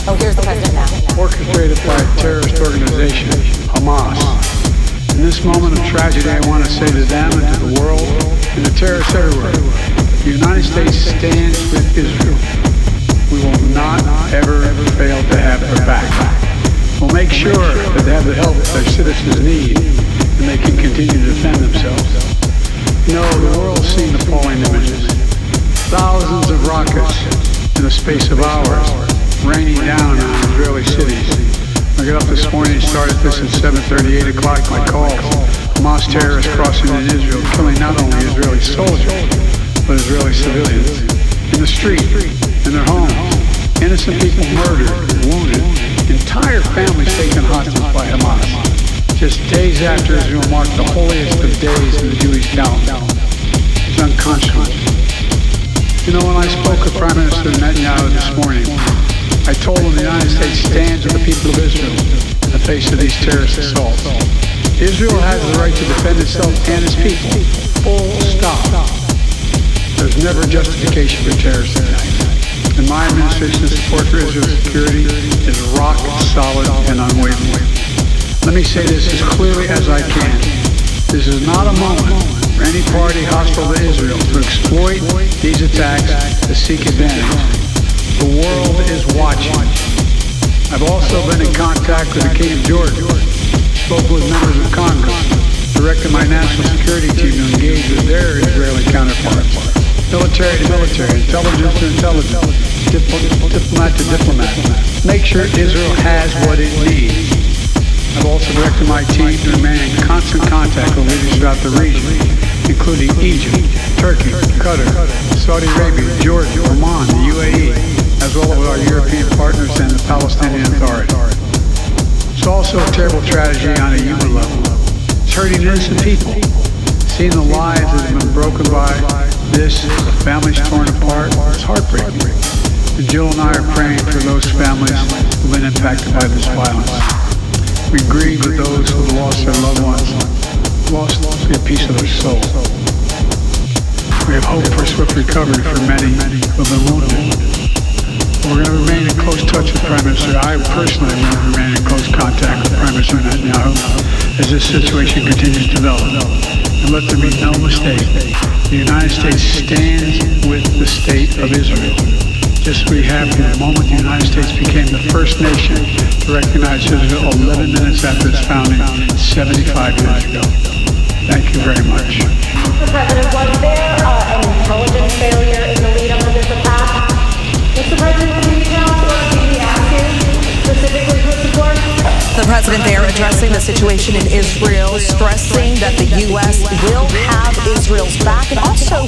Oh, here's the president now. Orchestrated by a terrorist organization, Hamás. In this moment of tragedy, I want to say to them and to the world and the terrorists everywhere, the United States stands with Israel. We will not ever fail to have their back. We'll make sure that they have the help their citizens need and they can continue to defend themselves. You know, the world's seen appalling images. Thousands of rockets in the space of hours raining down on Israeli cities. I got up this morning and started this at 7:30, 8 o'clock. My calls. Hamas terrorists crossing in Israel, killing not only Israeli soldiers, but Israeli civilians. In the street, in their homes. Innocent people murdered, wounded. Entire families taken hostage by Hamas. Just days after Israel marked the holiest of days in the Jewish calendar. It's unconscionable. You know, when I spoke with Prime Minister Netanyahu this morning, I told him the United States stands with the people of Israel in the face of these terrorist assaults. Israel has the right to defend itself and its people. Full stop. There's never justification for terrorist attacks. And my administration's support for Israel's security is rock solid and unwavering. Let me say this as clearly as I can. This is not a moment for any party hostile to Israel to exploit these attacks to seek advantage. The world is watching. I've also been in contact with the King of Jordan, spoke with members of Congress, directed my national security team to engage with their Israeli counterparts, military to military, intelligence to intelligence, diplomat to diplomat. Make sure Israel has what it needs. I've also directed my team to remain in constant contact with leaders throughout the region, including Egypt, Turkey, Qatar, Saudi Arabia, Jordan, Oman, the UAE, as well as our European partners and the Palestinian Authority. It's also a terrible tragedy on a human level. It's hurting innocent people. Seeing the lives that have been broken by this, the families torn apart, it's heartbreaking. And Jill and I are praying for those families who've been impacted by this violence. We grieve with those who have lost their loved ones, lost a piece of their soul. We have hope for swift recovery for many who have been wounded. We're going to remain in close touch with Prime Minister. I personally am going to remain in close contact with Prime Minister Netanyahu as this situation continues to develop. And let there be no mistake, the United States stands with the state of Israel. Just as we have from the moment the United States became the first nation to recognize Israel 11 minutes after its founding 75 years ago. Thank you very much. Mr. President, was there an intelligence failure in the lead-up to this attack? Mr. President, can you tell us what he asked you specifically for support? The president there addressing the situation in Israel, stressing that the U.S. will have Israel's back and also